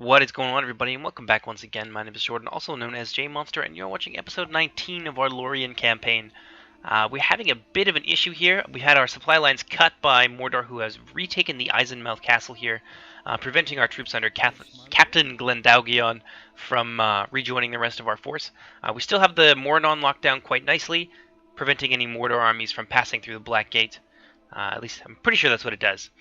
What is going on, everybody, and welcome back once again. My name is Jordan, also known as J Monster, and you're watching episode 19 of our Lorien campaign. We're having a bit of an issue here. We had our supply lines cut by Mordor, who has retaken the Isenmouthe castle here, preventing our troops under Captain Glendaugion from rejoining the rest of our force. We still have the Morannon locked down quite nicely, preventing any Mordor armies from passing through the Black Gate. At least I'm pretty sure that's what it does.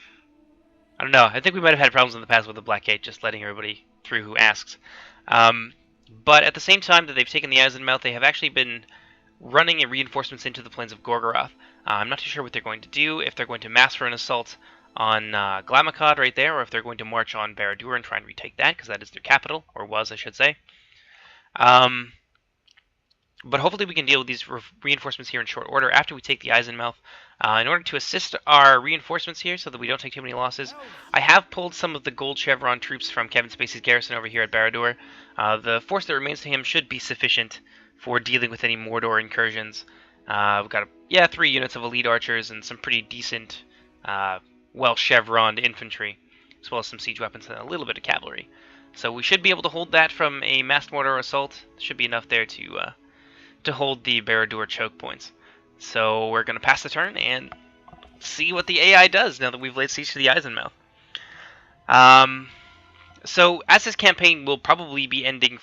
I don't know. I think we might have had problems in the past with the Black Gate, just letting everybody through who asks. But at the same time that they've taken the Isenmouthe, they have actually been running reinforcements into the plains of Gorgoroth. I'm not too sure what they're going to do, if they're going to mass for an assault on Glamacod right there, or if they're going to march on Barad-dûr and try and retake that, because that is their capital, or was, I should say. But hopefully we can deal with these reinforcements here in short order after we take the Isenmouthe. In order to assist our reinforcements here so that we don't take too many losses, I have pulled some of the gold chevron troops from Kevin Spacey's garrison over here at Barad-dûr. The force that remains to him should be sufficient for dealing with any Mordor incursions. We've got 3 units of elite archers and some pretty decent, well-chevroned infantry, as well as some siege weapons and a little bit of cavalry. So we should be able to hold that from a massed Mordor assault. Should be enough there to hold the Barad-dûr choke points. So we're going to pass the turn and see what the AI does now that we've laid siege to the Isenmouthe. So as this campaign will probably be ending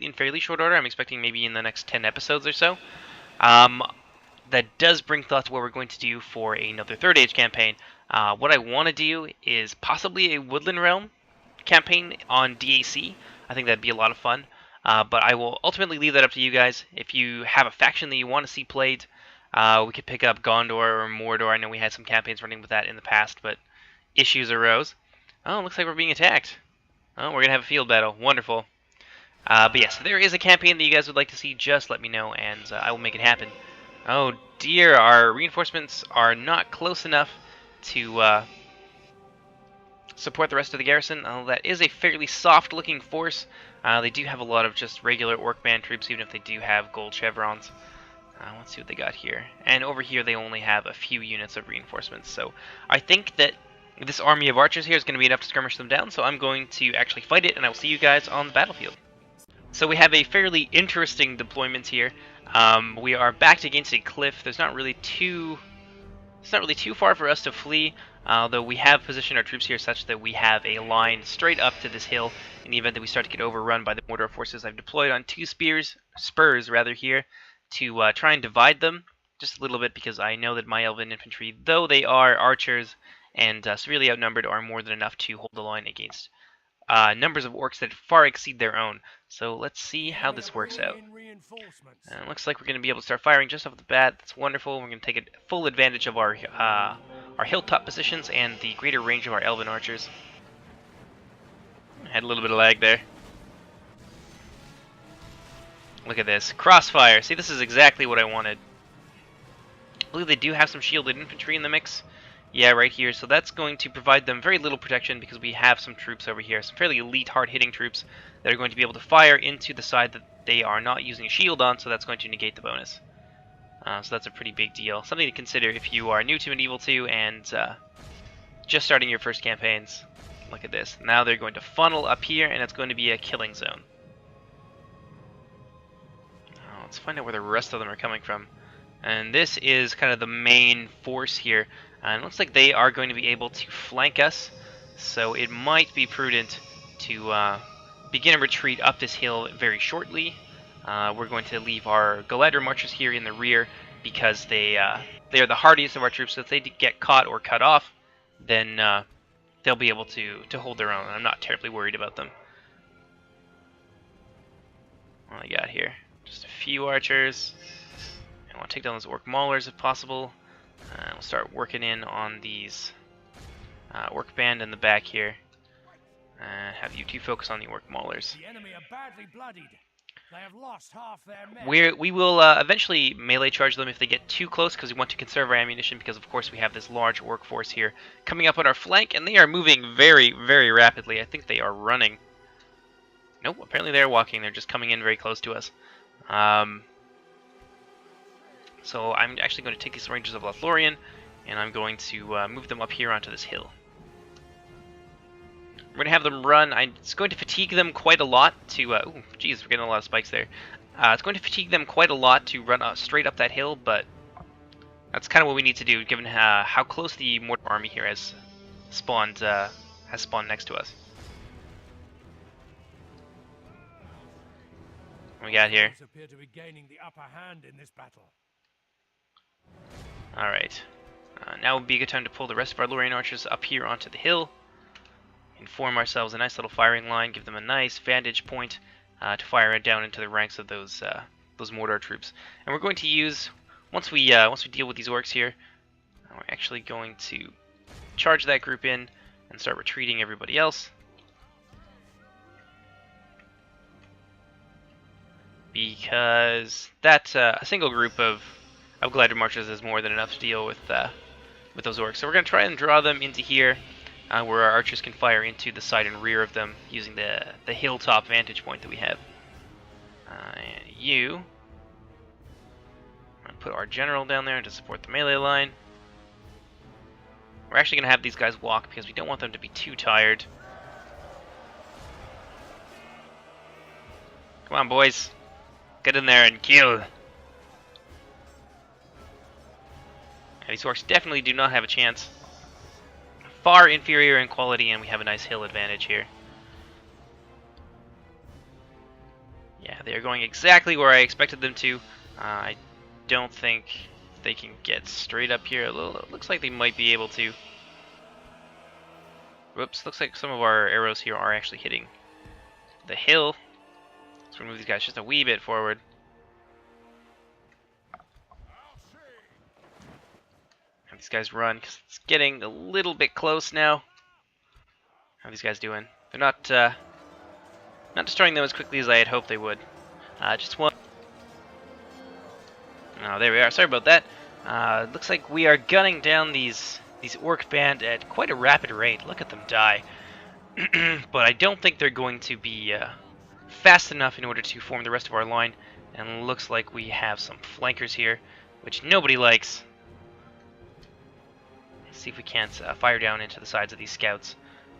in fairly short order, I'm expecting maybe in the next 10 episodes or so, that does bring thought to what we're going to do for another Third Age campaign. What I want to do is possibly a Woodland Realm campaign on DAC. I think that'd be a lot of fun. But I will ultimately leave that up to you guys. If you have a faction that you want to see played, we could pick up Gondor or Mordor. I know we had some campaigns running with that in the past, but issues arose. Oh, looks like we're being attacked. Oh, we're going to have a field battle. Wonderful. But yes, if there is a campaign that you guys would like to see, just let me know, and I will make it happen. Oh dear, our reinforcements are not close enough to support the rest of the garrison. That is a fairly soft-looking force. They do have a lot of just regular orc band troops, even if they do have gold chevrons. Let's see what they got here. And over here they only have a few units of reinforcements. So I think that this army of archers here is going to be enough to skirmish them down. So I'm going to actually fight it, and I will see you guys on the battlefield. So we have a fairly interesting deployment here. We are backed against a cliff. It's not really too far for us to flee. Though we have positioned our troops here such that we have a line straight up to this hill in the event that we start to get overrun by the Mordor forces. I've deployed on 2 spurs here to try and divide them just a little bit, because I know that my elven infantry, though they are archers and severely outnumbered, are more than enough to hold the line against numbers of orcs that far exceed their own. So let's see how this works out. It looks like we're going to be able to start firing just off the bat. That's wonderful. We're going to take full advantage of our hilltop positions and the greater range of our elven archers. Had a little bit of lag there. Look at this. Crossfire. See, this is exactly what I wanted. I believe they do have some shielded infantry in the mix. Yeah, right here. So that's going to provide them very little protection, because we have some troops over here, some fairly elite, hard-hitting troops that are going to be able to fire into the side that they are not using a shield on, so that's going to negate the bonus. So that's a pretty big deal. Something to consider if you are new to Medieval 2 and just starting your first campaigns. Look at this. Now they're going to funnel up here, and it's going to be a killing zone. Let's find out where the rest of them are coming from. And this is kind of the main force here. And it looks like they are going to be able to flank us, so it might be prudent to begin a retreat up this hill very shortly. We're going to leave our Galadriel marchers here in the rear, because they are the hardiest of our troops, so if they get caught or cut off, then they'll be able to hold their own. I'm not terribly worried about them. What do I got here? Just a few archers. I want to take down those orc maulers if possible. We'll start working in on these orc band in the back here. Have you two focus on the orc maulers. The enemy are badly bloodied. They have lost half their men. We will eventually melee charge them if they get too close, because we want to conserve our ammunition, because of course we have this large orc force here coming up on our flank, and they are moving very, very rapidly. I think they are running. Nope, apparently they're walking. They're just coming in very close to us. So I'm actually going to take these Rangers of Lorien, and I'm going to move them up here onto this hill. We're going to have them run. It's going to fatigue them quite a lot to... ooh, geez, we're getting a lot of spikes there. It's going to fatigue them quite a lot to run straight up that hill, but that's kind of what we need to do, given how close the Mordor army here has spawned next to us. What we got here? Appear to be gaining the upper hand in this battle. Alright. Now would be a good time to pull the rest of our Lorien archers up here onto the hill. And form ourselves a nice little firing line, give them a nice vantage point to fire down into the ranks of those Mordor troops. And we're going to use, once we deal with these orcs here, we're actually going to charge that group in and start retreating everybody else. Because that a single group of glider marchers is more than enough to deal with those orcs. So we're going to try and draw them into here, where our archers can fire into the side and rear of them using the hilltop vantage point that we have. And you, I'm going to put our general down there to support the melee line. We're actually going to have these guys walk because we don't want them to be too tired. Come on, boys. Get in there and kill. And these orcs definitely do not have a chance. Far inferior in quality, and we have a nice hill advantage here. Yeah, they are going exactly where I expected them to. I don't think they can get straight up here. It looks like they might be able to. Whoops, looks like some of our arrows here are actually hitting the hill. Let's move these guys just a wee bit forward. Have these guys run, because it's getting a little bit close now. How are these guys doing? They're not destroying them as quickly as I had hoped they would. Just one. Oh, there we are. Sorry about that. Looks like we are gunning down these orc band at quite a rapid rate. Look at them die. But I don't think they're going to be fast enough in order to form the rest of our line. And looks like we have some flankers here, which nobody likes. Let's see if we can't fire down into the sides of these scouts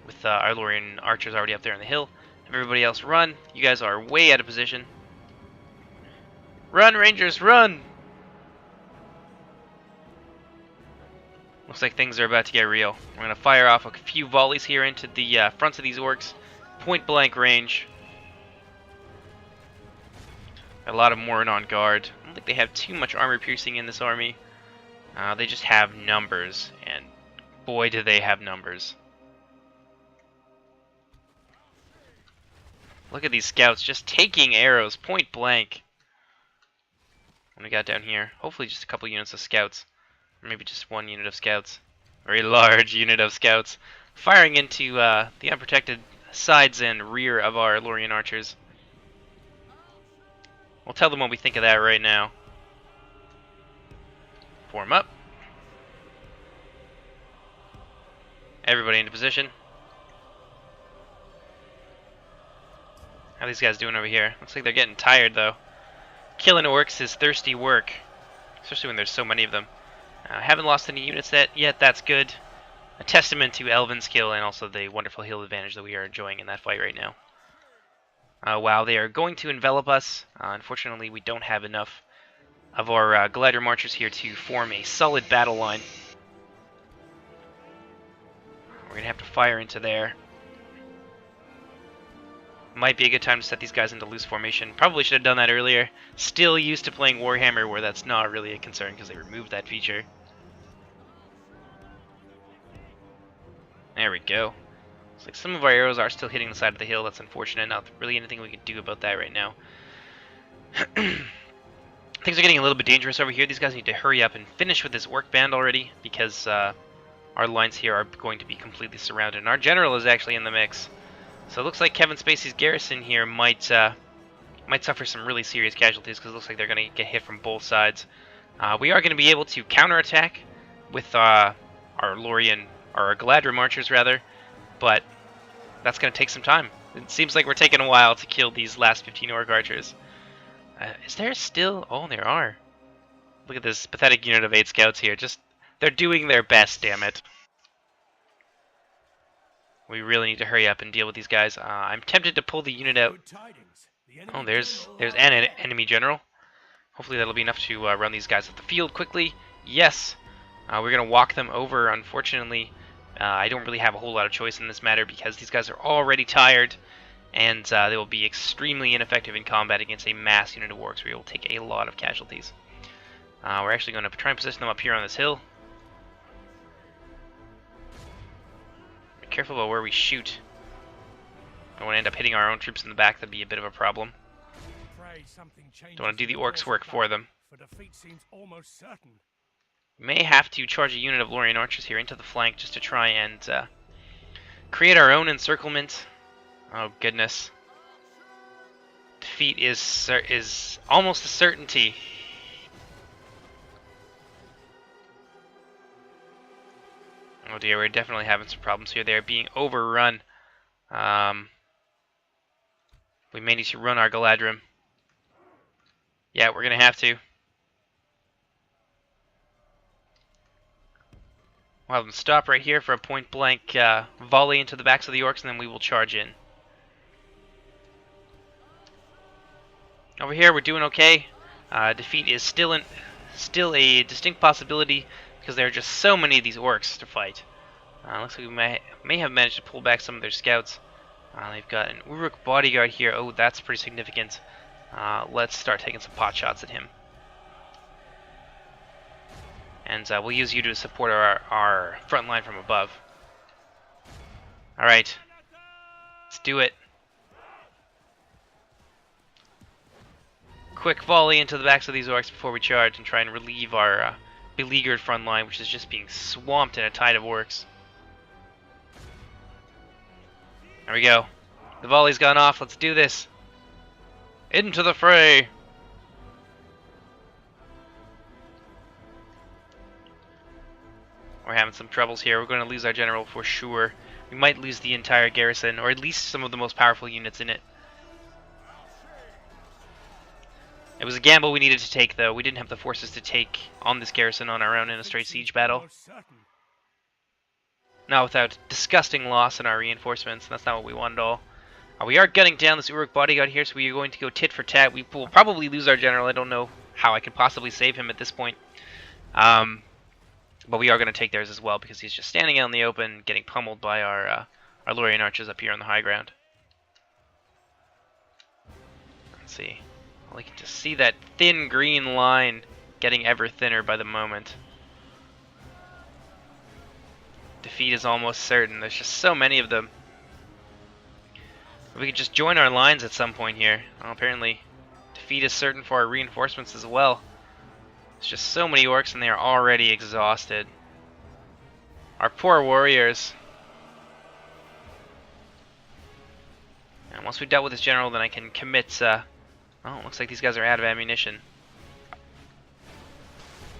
with our Lorien archers already up there on the hill. Have everybody else run. You guys are way out of position. Run, Rangers, run! Looks like things are about to get real. We're going to fire off a few volleys here into the fronts of these orcs. Point blank range. A lot of Morannon on guard. I don't think they have too much armor piercing in this army. They just have numbers, and boy do they have numbers. Look at these scouts just taking arrows point blank. What do we got down here? Hopefully just a couple units of scouts. Or maybe just one unit of scouts. Very large unit of scouts. Firing into the unprotected sides and rear of our Lorien archers. We'll tell them what we think of that right now. Form up. Everybody into position. How are these guys doing over here? Looks like they're getting tired though. Killing orcs is thirsty work. Especially when there's so many of them. Haven't lost any units yet, that's good. A testament to Elven's skill and also the wonderful hill advantage that we are enjoying in that fight right now. Wow, they are going to envelop us. Unfortunately, we don't have enough of our glider marchers here to form a solid battle line. We're going to have to fire into there. Might be a good time to set these guys into loose formation. Probably should have done that earlier. Still used to playing Warhammer where that's not really a concern because they removed that feature. There we go. Looks like some of our arrows are still hitting the side of the hill. That's unfortunate. Not really anything we can do about that right now. Things are getting a little bit dangerous over here. These guys need to hurry up and finish with this orc band already because our lines here are going to be completely surrounded. And our general is actually in the mix. So it looks like Kevin Spacey's garrison here might suffer some really serious casualties because it looks like they're going to get hit from both sides. We are going to be able to counterattack with our Lorien, or our Galadrim archers rather, but that's going to take some time. It seems like we're taking a while to kill these last 15 orc archers. Is there still? Oh, there are. Look at this pathetic unit of 8 scouts here. They're doing their best, damn it. We really need to hurry up and deal with these guys. I'm tempted to pull the unit out. Good tidings. The Oh, enemy there's general an lies. enemy general. Hopefully that'll be enough to run these guys off the field quickly. Yes, we're going to walk them over. Unfortunately, I don't really have a whole lot of choice in this matter because these guys are already tired, and they will be extremely ineffective in combat against a mass unit of orcs where we will take a lot of casualties. We're actually going to try and position them up here on this hill. Be careful about where we shoot. Don't want to end up hitting our own troops in the back. That'd be a bit of a problem. Don't want to do the orcs' work for them. For defeat seems almost certain. We may have to charge a unit of Lorien archers here into the flank just to try and create our own encirclement. Oh goodness. Defeat is almost a certainty. Oh dear, we're definitely having some problems here. They're being overrun. We may need to run our Galadrim. Yeah, we're going to have to. We'll have them stop right here for a point-blank volley into the backs of the orcs, and then we will charge in. Over here, we're doing okay. Defeat is still a distinct possibility because there are just so many of these orcs to fight. Looks like we may have managed to pull back some of their scouts. They've got an Uruk bodyguard here. Oh, that's pretty significant. Let's start taking some pot shots at him. And we'll use you to support our front line from above. Alright. Let's do it. Quick volley into the backs of these orcs before we charge and try and relieve our beleaguered front line, which is just being swamped in a tide of orcs. There we go. The volley's gone off. Let's do this. Into the fray! We're having some troubles here. We're going to lose our general for sure. We might lose the entire garrison, or at least some of the most powerful units in it. It was a gamble we needed to take, though. We didn't have the forces to take on this garrison on our own in a straight siege battle. Not without disgusting loss in our reinforcements, and that's not what we wanted at all. We are gunning down this Uruk bodyguard here, so we are going to go tit for tat. We will probably lose our general. I don't know how I can possibly save him at this point. But we are going to take theirs as well, because he's just standing out in the open, getting pummeled by our Lorien archers up here on the high ground. Let's see. Well, we can just see that thin green line getting ever thinner by the moment. Defeat is almost certain. There's just so many of them. We could just join our lines at some point here. Well, apparently, defeat is certain for our reinforcements as well. There's just so many orcs and they are already exhausted. Our poor warriors. And once we've dealt with this general, then I can commit... oh, it looks like these guys are out of ammunition.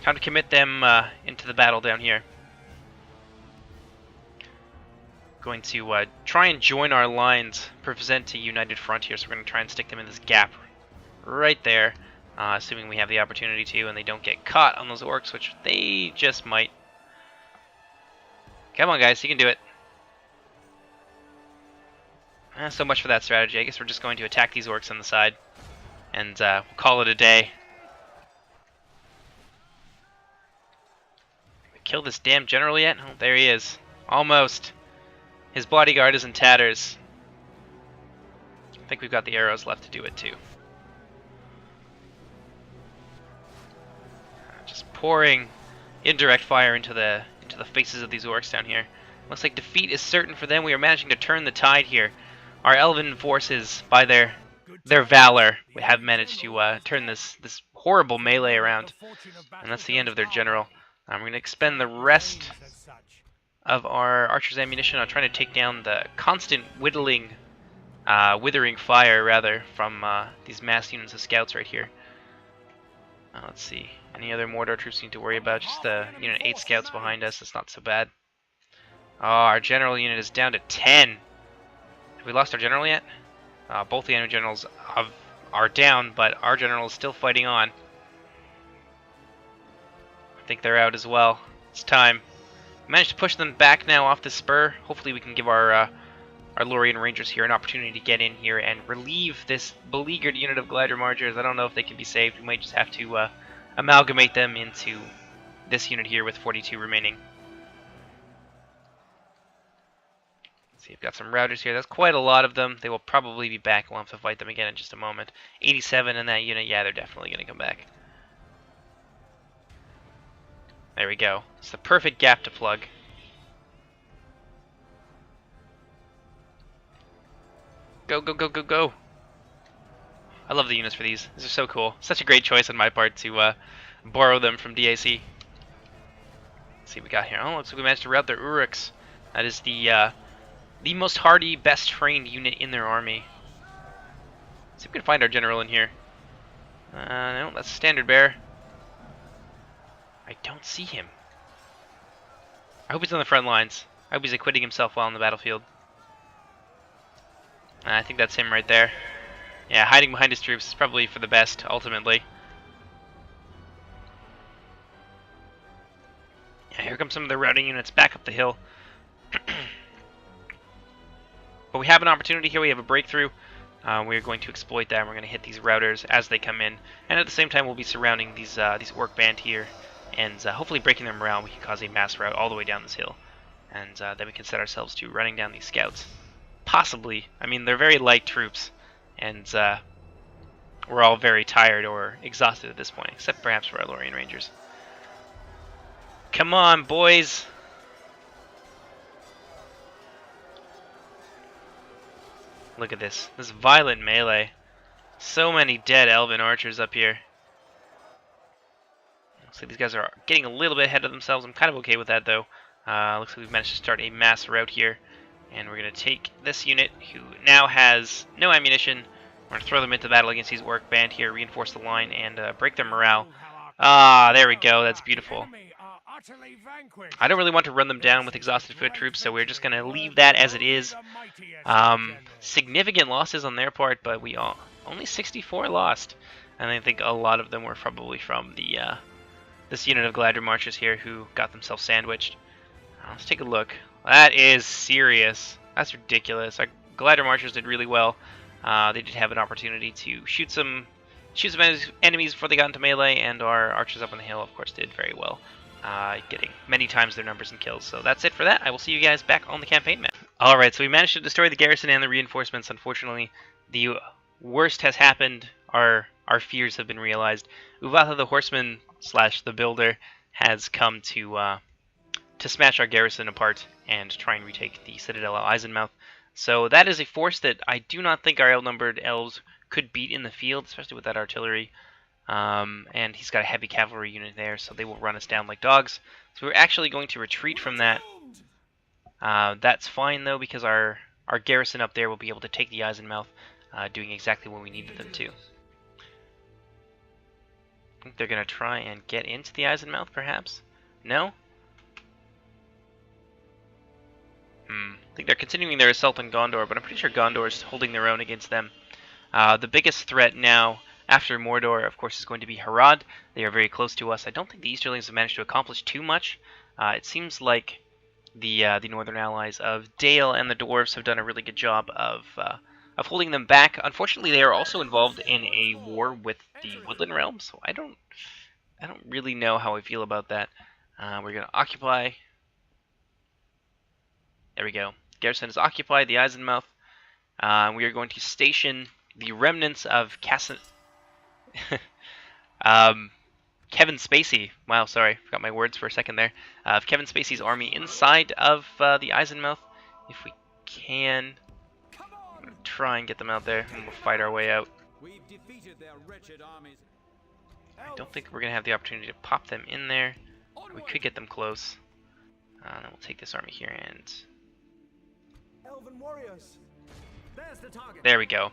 Time to commit them into the battle down here. Going to try and join our lines, present a united front here, so we're going to try and stick them in this gap right there, assuming we have the opportunity to, and they don't get caught on those orcs, which they just might. Come on, guys, you can do it. So much for that strategy. I guess we're just going to attack these orcs on the side, and we'll call it a day. Kill this damn general yet? Oh, there he is. Almost. His bodyguard is in tatters. I think we've got the arrows left to do it too. Just pouring indirect fire into the faces of these orcs down here. Looks like defeat is certain for them. We are managing to turn the tide here. Our elven forces, by their valor, we have managed to turn this horrible melee around, and that's the end of their general. We're going to expend the rest of our archers' ammunition on trying to take down the constant withering fire, rather, from these mass units of scouts right here. Let's see. Any other Mordor troops we need to worry about? Just the unit 8 scouts behind us. That's not so bad. Oh, our general unit is down to 10. Have we lost our general yet? Both the enemy generals are down, but our general is still fighting on. I think they're out as well. It's time. Managed to push them back now off the spur. Hopefully we can give our our Lorien Rangers here an opportunity to get in here and relieve this beleaguered unit of Glider Marchers. I don't know if they can be saved. We might just have to amalgamate them into this unit here with 42 remaining. Let's see, we've got some routers here. That's quite a lot of them. They will probably be back. We'll have to fight them again in just a moment. 87 in that unit. Yeah, they're definitely going to come back. There we go. It's the perfect gap to plug. Go, go, go, go, go. I love the units for these. These are so cool. Such a great choice on my part to borrow them from DAC. Let's see what we got here. Oh, looks like we managed to rout their Uruks. That is the most hardy, best trained unit in their army. Let's see if we can find our general in here. No, that's standard bearer. I don't see him. I hope he's on the front lines. I hope he's acquitting himself well on the battlefield. I think that's him right there. Yeah, hiding behind his troops is probably for the best, ultimately. Yeah, here come some of the routing units back up the hill. But we have an opportunity here. We have a breakthrough. We're going to exploit that. And we're going to hit these routers as they come in. And at the same time, we'll be surrounding these orc band here. And hopefully breaking them around, we can cause a mass rout all the way down this hill. And then we can set ourselves to running down these scouts. Possibly. I mean, they're very light troops, and we're all very tired or exhausted at this point, except perhaps for our Lorien Rangers. Come on, boys! Look at this. This violent melee. So many dead elven archers up here. Looks like these guys are getting a little bit ahead of themselves. I'm kind of okay with that, though. Looks like we've managed to start a mass rout here. And we're going to take this unit, who now has no ammunition. We're going to throw them into battle against these orc band here, reinforce the line, and break their morale. Ah, there we go. That's beautiful. I don't really want to run them down with exhausted foot troops, so we're just going to leave that as it is. Significant losses on their part, but we only 64 lost. And I think a lot of them were probably from the this unit of Glider Marchers here who got themselves sandwiched. Let's take a look. That is serious. That's ridiculous. Our Glider Marchers did really well. They did have an opportunity to shoot some enemies before they got into melee, and our archers up on the hill, of course, did very well, getting many times their numbers and kills. So that's it for that. I will see you guys back on the campaign map. Alright, so we managed to destroy the garrison and the reinforcements. Unfortunately, the worst has happened. Our fears have been realized. Uvatha the Horseman / the Builder has come to smash our garrison apart and try and retake the Citadel of Isenmouthe. So that is a force that I do not think our outnumbered elves could beat in the field, especially with that artillery. And he's got a heavy cavalry unit there, so they will run us down like dogs. So we're actually going to retreat from that. That's fine, though, because our garrison up there will be able to take the Isenmouthe, doing exactly what we needed them to. I think they're going to try and get into the Isenmouthe, perhaps? No? I think they're continuing their assault on Gondor, but I'm pretty sure Gondor is holding their own against them. The biggest threat now, after Mordor, of course, is going to be Harad. They are very close to us. I don't think the Easterlings have managed to accomplish too much. It seems like the northern allies of Dale and the Dwarves have done a really good job of holding them back. Unfortunately, they are also involved in a war with the Woodland Realm, so I don't really know how I feel about that. We're going to occupy. There we go. Garrison is occupied, the Isenmouthe. We are going to station the remnants of Kevin Spacey. Wow, sorry, forgot my words for a second there. Of Kevin Spacey's army inside of the Isenmouthe, if we can. I'm gonna try and get them out there, and we'll fight our way out. We've defeated their wretched armies. I don't think we're gonna have the opportunity to pop them in there. We could get them close. Then we'll take this army here and. There we go.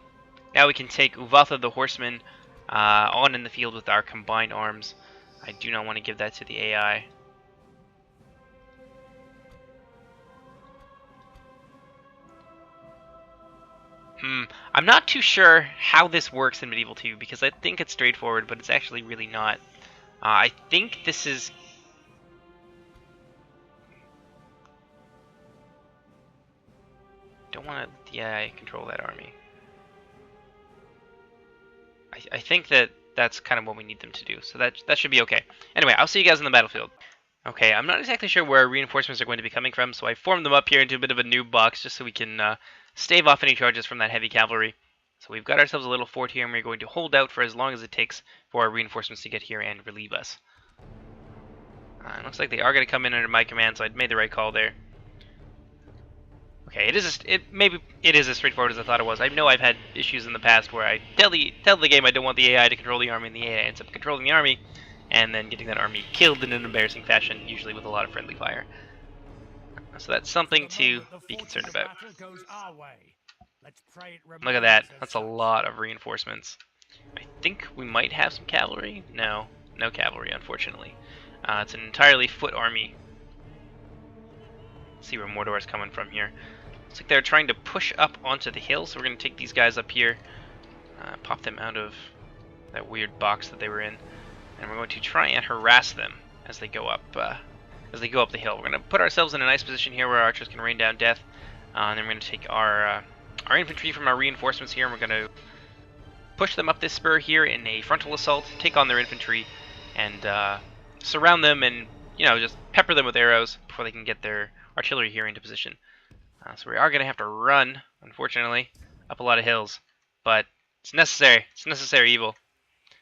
Now we can take Uvatha the Horseman on in the field with our combined arms. I do not want to give that to the AI. I'm not too sure how this works in Medieval 2 because I think it's straightforward, but it's actually really not. I think this is... don't want the AI control that army. I think that's kind of what we need them to do, so that should be okay. Anyway, I'll see you guys in the battlefield. Okay, I'm not exactly sure where reinforcements are going to be coming from, so I formed them up here into a bit of a noob box just so we can stave off any charges from that heavy cavalry. So we've got ourselves a little fort here, and we're going to hold out for as long as it takes for our reinforcements to get here and relieve us. It looks like they are going to come in under my command, so I'd made the right call there. Okay, maybe it is as straightforward as I thought it was. I know I've had issues in the past where I tell the game I don't want the AI to control the army, and the AI ends up controlling the army, and then getting that army killed in an embarrassing fashion, usually with a lot of friendly fire. So that's something to be concerned about. Look at that. That's a lot of reinforcements. I think we might have some cavalry. No cavalry, unfortunately. It's an entirely foot army. Let's see where Mordor is coming from here. Looks like they're trying to push up onto the hill, so we're going to take these guys up here, pop them out of that weird box that they were in, and we're going to try and harass them as they go up the hill. We're going to put ourselves in a nice position here where our archers can rain down death, and then we're going to take our infantry from our reinforcements here, and we're going to push them up this spur here in a frontal assault, take on their infantry, and surround them, and just pepper them with arrows before they can get their artillery here into position. So we are going to have to run, unfortunately, up a lot of hills, but it's necessary. It's necessary evil.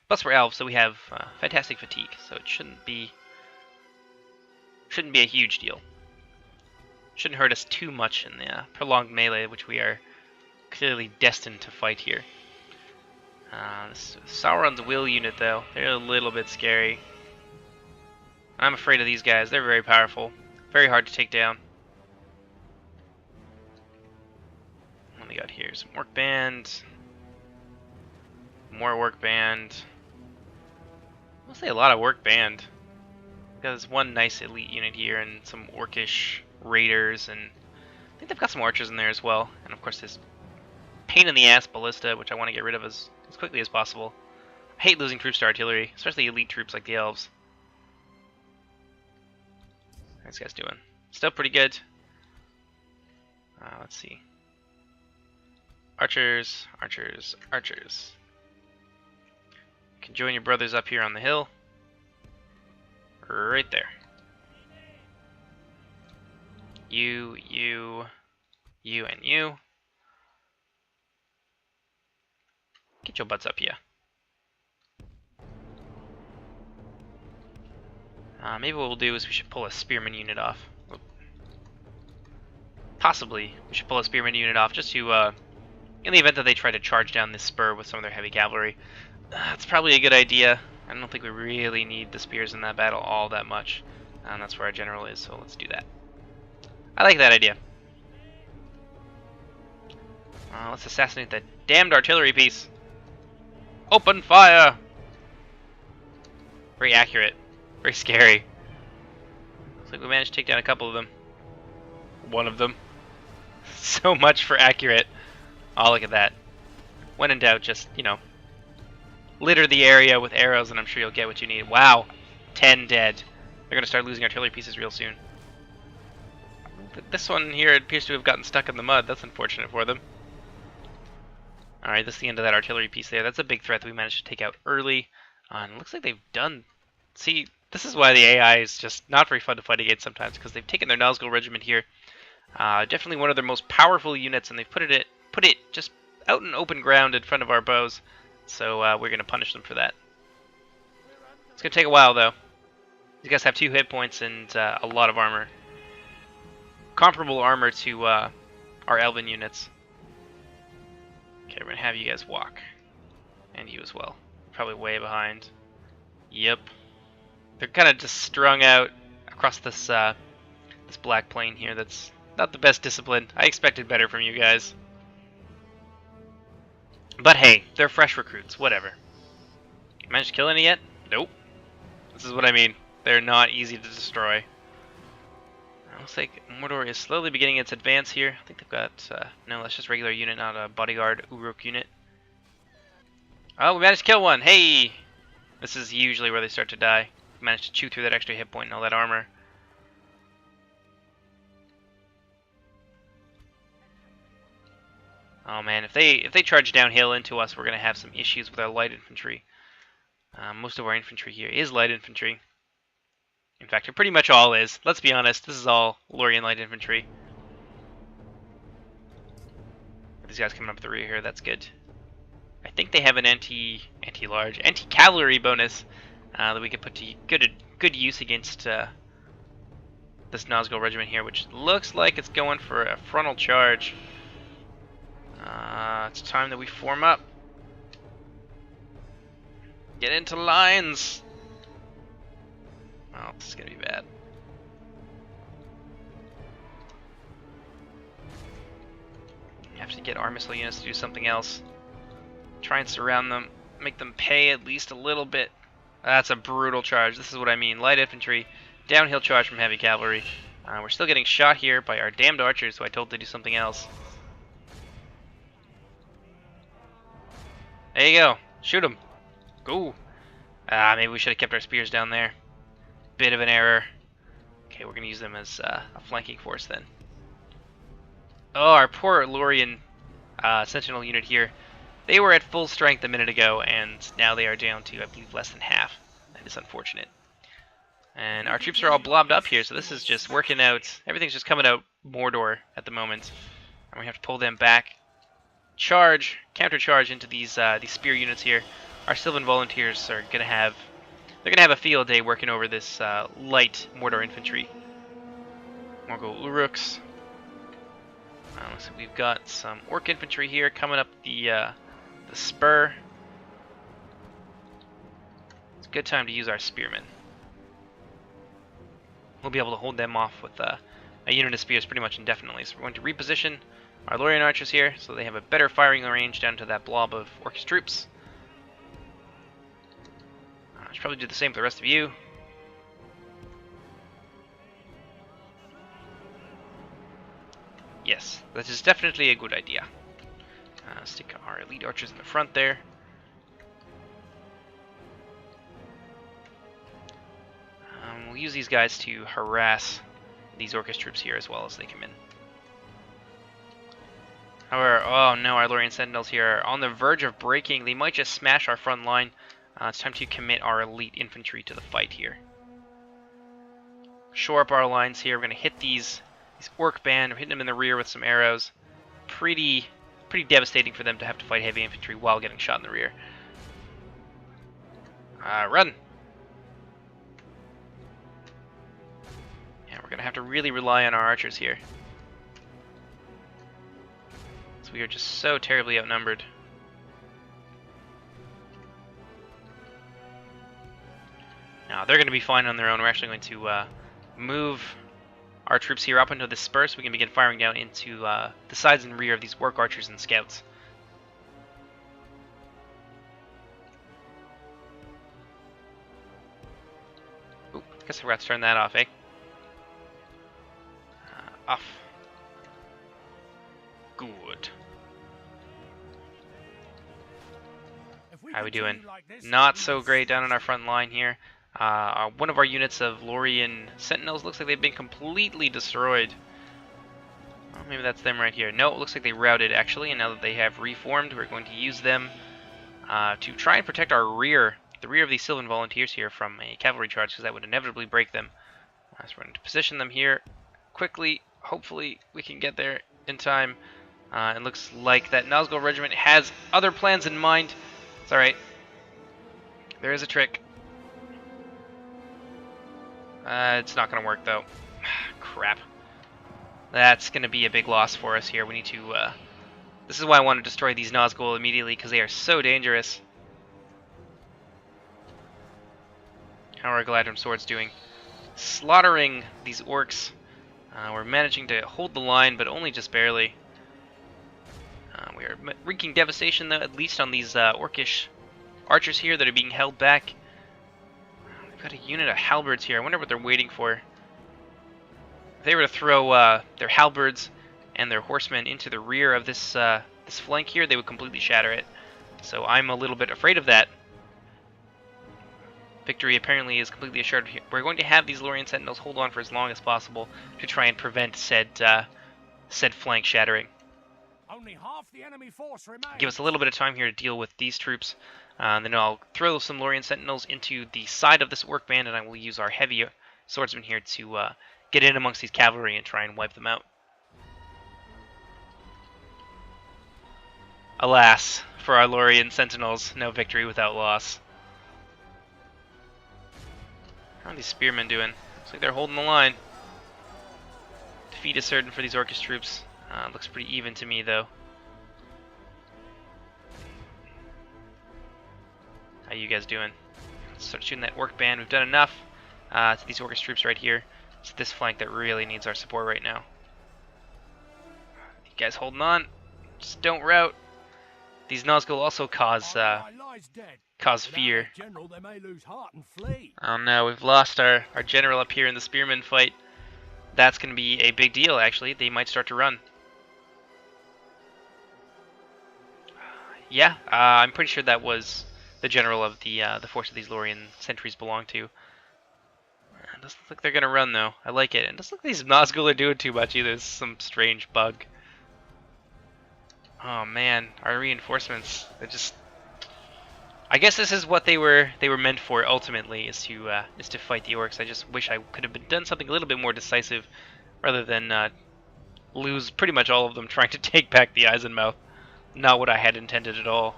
Plus we're elves, so we have fantastic fatigue, so it shouldn't be a huge deal. Shouldn't hurt us too much in the prolonged melee, which we are clearly destined to fight here. This Sauron's Will unit, though, they're a little bit scary. I'm afraid of these guys. They're very powerful, very hard to take down. What do we got here? Some work band, more work band. Mostly a lot of work band. There's one nice elite unit here, and some orcish raiders, and I think they've got some archers in there as well. And of course, this pain in the ass ballista, which I want to get rid of as quickly as possible. I hate losing troops to artillery, especially elite troops like the elves. How this guy's doing? Still pretty good. Let's see. Archers, archers, archers. You can join your brothers up here on the hill. Right there. You, and you. Get your butts up here. Maybe what we'll do is we should pull a spearman unit off. Possibly, we should pull a spearman unit off just to, in the event that they try to charge down this spur with some of their heavy cavalry. That's probably a good idea. I don't think we really need the spears in that battle all that much. And that's where our general is, so let's do that. I like that idea. Let's assassinate that damned artillery piece. Open fire! Very accurate. Very scary. Looks like we managed to take down a couple of them. One of them. So much for accurate. Oh, look at that. When in doubt, just, litter the area with arrows and I'm sure you'll get what you need. Wow. 10 dead. They're going to start losing artillery pieces real soon. This one here appears to have gotten stuck in the mud. That's unfortunate for them. Alright, that's the end of that artillery piece there. That's a big threat that we managed to take out early. And it looks like they've done... See, this is why the AI is just not very fun to fight against sometimes, because they've taken their Nazgul regiment here. Definitely one of their most powerful units, and they've put it just out in open ground in front of our bows. So we're going to punish them for that. It's going to take a while, though. These guys have 2 hit points and a lot of armor. Comparable armor to our elven units. Okay, we're going to have you guys walk. And you as well. Probably way behind. Yep. They're kind of just strung out across this this black plain here. That's not the best discipline. I expected better from you guys. But hey, they're fresh recruits. Whatever. Managed to kill any yet? Nope. This is what I mean. They're not easy to destroy. Looks like Mordor is slowly beginning its advance here. I think they've got... no, that's just regular unit, not a bodyguard Uruk unit. Oh, we managed to kill one! Hey! This is usually where they start to die. We managed to chew through that extra hit point and all that armor. Oh man, if they charge downhill into us, we're gonna have some issues with our light infantry. Most of our infantry here is light infantry. In fact, it pretty much all is. Let's be honest, this is all Lorien light infantry. These guys coming up the rear here, that's good. I think they have an anti-cavalry bonus that we could put to good use against this Nazgul regiment here, which looks like it's going for a frontal charge. It's time that we form up. Get into lines. Oh, this is gonna be bad. Have to get our missile units to do something else. Try and surround them, make them pay at least a little bit. That's a brutal charge. This is what I mean. Light infantry, downhill charge from heavy cavalry. We're still getting shot here by our damned archers, who I told to do something else. There you go. Shoot them. Go. Maybe we should have kept our spears down there. Bit of an error. Okay, we're going to use them as a flanking force then. Oh, our poor Lorien sentinel unit here. They were at full strength a minute ago, and now they are down to, I believe, less than half. That is unfortunate. And our troops are all blobbed up here, so this is just working out. Everything's just coming out Mordor at the moment. And we have to pull them back. Charge, counter-charge into these spear units here. Our Sylvan volunteers are gonna have a field day working over this light Mordor infantry. Morgul Uruks. So we've got some orc infantry here coming up the spur. It's a good time to use our spearmen. We'll be able to hold them off with a unit of spears pretty much indefinitely. So we're going to reposition our Lorien archers here so they have a better firing range down to that blob of orcish troops. I should probably do the same for the rest of you. Yes, that is definitely a good idea. Stick our elite archers in the front there. We'll use these guys to harass these orcish troops here as well as they come in. However, oh no, our Lorien sentinels here are on the verge of breaking. They might just smash our front line. It's time to commit our elite infantry to the fight here. Shore up our lines here. We're going to hit these orc band. We're hitting them in the rear with some arrows. Pretty devastating for them to have to fight heavy infantry while getting shot in the rear. Run! Yeah, we're going to have to really rely on our archers here. So we are just so terribly outnumbered. Now, they're going to be fine on their own. We're actually going to move our troops here up into the spur so we can begin firing down into the sides and rear of these orc archers and scouts. Oop, I guess I forgot to turn that off, eh? Off. Good. How are we doing? Not so great down on our front line here. One of our units of Lorien sentinels looks like they've been completely destroyed. Well, maybe that's them right here. No, it looks like they routed actually, and now that they have reformed, we're going to use them to try and protect our rear, the rear of these Sylvan volunteers here from a cavalry charge, because that would inevitably break them. So we're going to position them here quickly. Hopefully we can get there in time. It looks like that Nazgul regiment has other plans in mind. It's alright. There is a trick. It's not going to work though. Crap. That's going to be a big loss for us here. We need to... this is why I want to destroy these Nazgul immediately, because they are so dangerous. How are our Galadrim swords doing? Slaughtering these orcs. We're managing to hold the line, but only just barely. We are wreaking devastation, though, at least on these orcish archers here that are being held back. We've got a unit of halberds here. I wonder what they're waiting for. If they were to throw their halberds and their horsemen into the rear of this this flank here, they would completely shatter it. So I'm a little bit afraid of that. Victory apparently is completely assured here. We're going to have these Lorien sentinels hold on for as long as possible to try and prevent said flank shattering. Only half the enemy force remains. Give us a little bit of time here to deal with these troops. Then I'll throw some Lorien Sentinels into the side of this work band, and I will use our heavy swordsmen here to get in amongst these cavalry and try and wipe them out. Alas, for our Lorien Sentinels, no victory without loss. How are these spearmen doing? Looks like they're holding the line. Defeat is certain for these Orcish troops. Looks pretty even to me, though. How you guys doing? Let's start shooting that work band. We've done enough to these Orcish troops right here. It's this flank that really needs our support right now. You guys holding on. Just don't rout. These Nazgul also cause fear. General, they may lose heart and flee. Oh no, we've lost our general up here in the spearman fight. That's going to be a big deal, actually. They might start to run. Yeah, I'm pretty sure that was the general of the force of these Lorien sentries belong to. It doesn't look like they're going to run, though. I like it. It doesn't look like these Nazgul are doing too much either. This is some strange bug. Oh man, our reinforcements, they're just... I guess this is what they were meant for ultimately, is to fight the orcs. I just wish I could have done something a little bit more decisive rather than lose pretty much all of them trying to take back the Isenmouthe. Not what I had intended at all.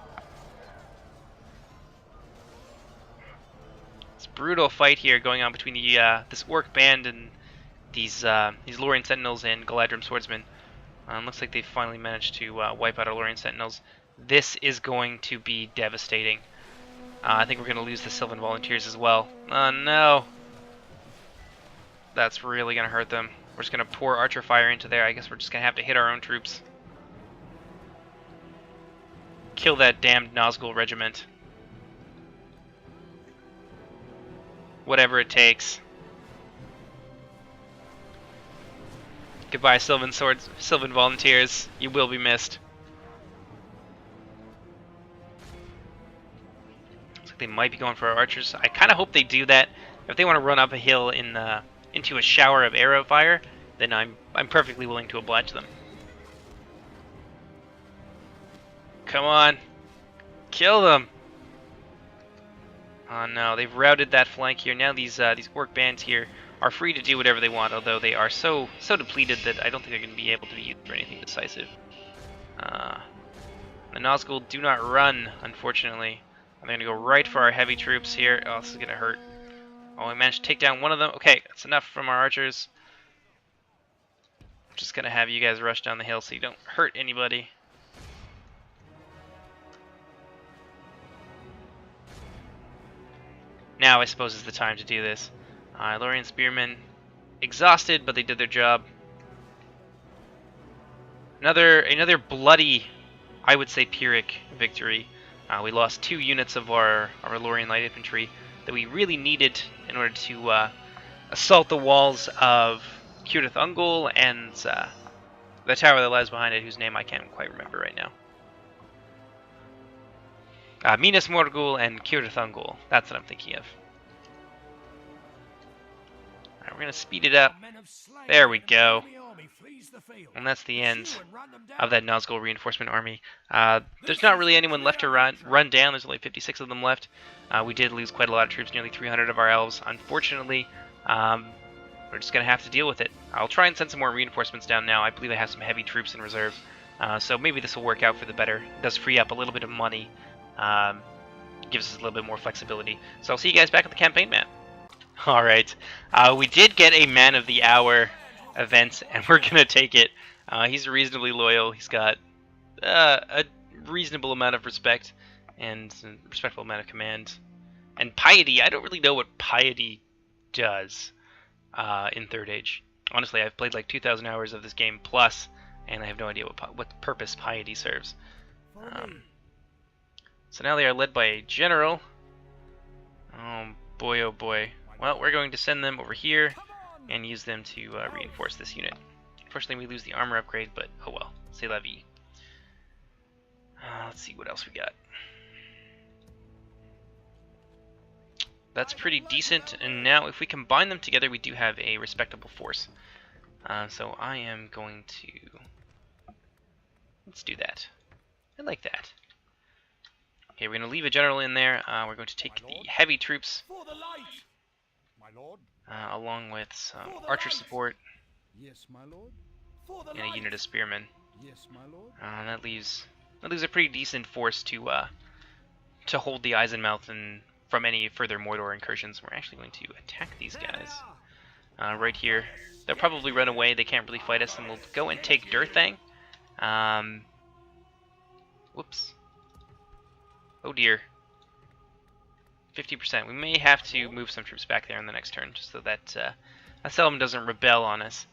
It's a brutal fight here going on between the this orc band and these Lorien Sentinels and Galadrim swordsmen. Looks like they finally managed to wipe out our Lorien Sentinels. This is going to be devastating. I think we're going to lose the Sylvan Volunteers as well. Oh no! That's really going to hurt them. We're just going to pour archer fire into there. I guess we're just going to have to hit our own troops. Kill that damned Nazgul regiment. Whatever it takes. Goodbye, Sylvan Volunteers. You will be missed. Looks like they might be going for our archers. I kind of hope they do that. If they want to run up a hill into a shower of arrow fire, then I'm perfectly willing to oblige them. Come on, kill them! Oh no, they've routed that flank here. Now these orc bands here are free to do whatever they want, although they are so depleted that I don't think they're going to be able to be used for anything decisive. The Nazgul do not run, unfortunately. I'm going to go right for our heavy troops here. Oh, this is going to hurt. Oh, we managed to take down one of them. Okay, that's enough from our archers. I'm just going to have you guys rush down the hill so you don't hurt anybody. Now I suppose is the time to do this. Lorien Spearmen, exhausted, but they did their job. Another bloody, I would say, Pyrrhic victory. We lost 2 units of our Lorien Light Infantry that we really needed in order to assault the walls of Cirith Ungol and the tower that lies behind it, whose name I can't quite remember right now. Minas Morgul and Cirith Ungol. That's what I'm thinking of. Alright, we're going to speed it up. There we go. And that's the end of that Nazgul reinforcement army. There's not really anyone left to run down. There's only 56 of them left. We did lose quite a lot of troops, nearly 300 of our elves. Unfortunately, we're just going to have to deal with it. I'll try and send some more reinforcements down now. I believe I have some heavy troops in reserve. So maybe this will work out for the better. It does free up a little bit of money. Gives us a little bit more flexibility. So I'll see you guys back at the campaign map. Alright, we did get a Man of the Hour event, and we're going to take it. He's reasonably loyal. He's got a reasonable amount of respect and a respectful amount of command. And piety, I don't really know what piety does in Third Age. Honestly, I've played like 2,000 hours of this game plus, and I have no idea what purpose piety serves. So now they are led by a general. Oh boy, oh boy. Well, we're going to send them over here and use them to reinforce this unit. Unfortunately, we lose the armor upgrade, but oh well. C'est la vie. Let's see what else we got. That's pretty decent, and now if we combine them together, we do have a respectable force. So I am going to Let's do that. I like that. Okay, we're going to leave a general in there. We're going to take the heavy troops For the light, my lord. along with some archer support Yes, my lord. For the and a light. unit of spearmen. Yes, my lord. That leaves a pretty decent force to hold the Isenmouthe and from any further Mordor incursions. We're actually going to attack these guys right here. They'll probably run away. They can't really fight us, and we'll go and take Durthang. Whoops. Oh dear. 50%. We may have to move some troops back there in the next turn, just so that Selim doesn't rebel on us.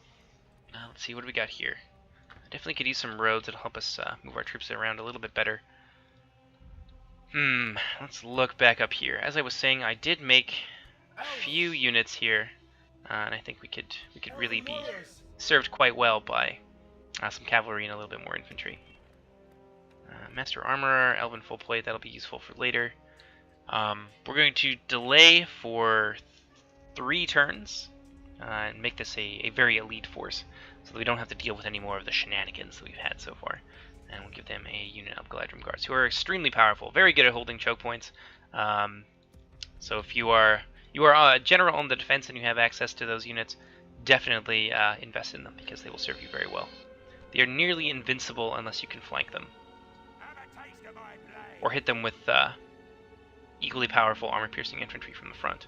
Let's see, what do we got here? Definitely could use some roads that'll help us move our troops around a little bit better. Let's look back up here. As I was saying, I did make a few units here, and I think we could really be served quite well by some cavalry and a little bit more infantry. Master Armorer, Elven Full Plate, that'll be useful for later. We're going to delay for 3 turns and make this a very elite force, so that we don't have to deal with any more of the shenanigans that we've had so far. And we'll give them a unit of Galadrim Guards, who are extremely powerful, very good at holding choke points. So if you are a general on the defense and you have access to those units, definitely invest in them, because they will serve you very well. They are nearly invincible unless you can flank them, or hit them with equally powerful armor-piercing infantry from the front.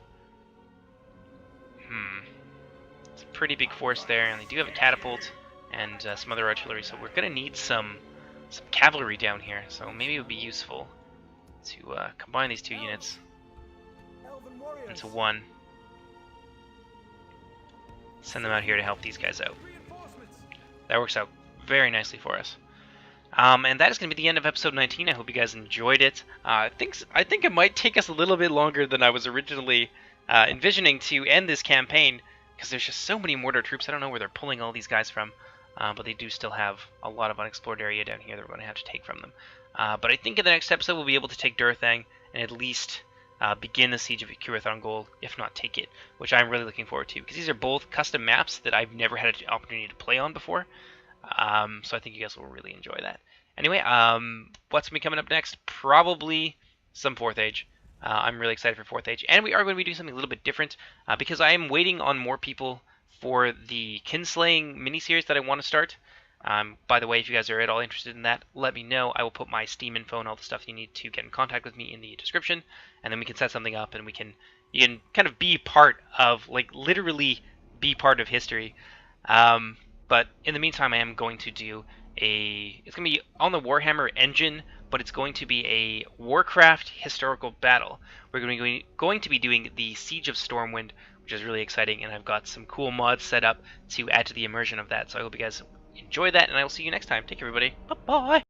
It's a pretty big force there, and they do have a catapult and some other artillery, so we're going to need some cavalry down here, so maybe it would be useful to combine these 2 units into one. Send them out here to help these guys out. That works out very nicely for us. And that is going to be the end of episode 19. I hope you guys enjoyed it. I think it might take us a little bit longer than I was originally envisioning to end this campaign, because there's just so many Mordor troops. I don't know where they're pulling all these guys from, but they do still have a lot of unexplored area down here that we're going to have to take from them. But I think in the next episode we'll be able to take Durthang and at least begin the siege of Cirith Ungol, if not take it, which I'm really looking forward to, because these are both custom maps that I've never had an opportunity to play on before. So I think you guys will really enjoy that. Anyway, what's going to be coming up next? Probably some 4th Age. I'm really excited for 4th Age, and we are going to be doing something a little bit different, because I am waiting on more people for the kinslaying miniseries that I want to start. By the way, if you guys are at all interested in that, let me know. I will put my Steam info and all the stuff you need to get in contact with me in the description, and then we can set something up, and you can kind of be part of, like, literally be part of history. But in the meantime, I am going to do it's going to be on the Warhammer engine, but it's going to be a Warcraft historical battle. We're going to be doing the Siege of Stormwind, which is really exciting, and I've got some cool mods set up to add to the immersion of that. So I hope you guys enjoy that, and I will see you next time. Take care, everybody. Bye-bye.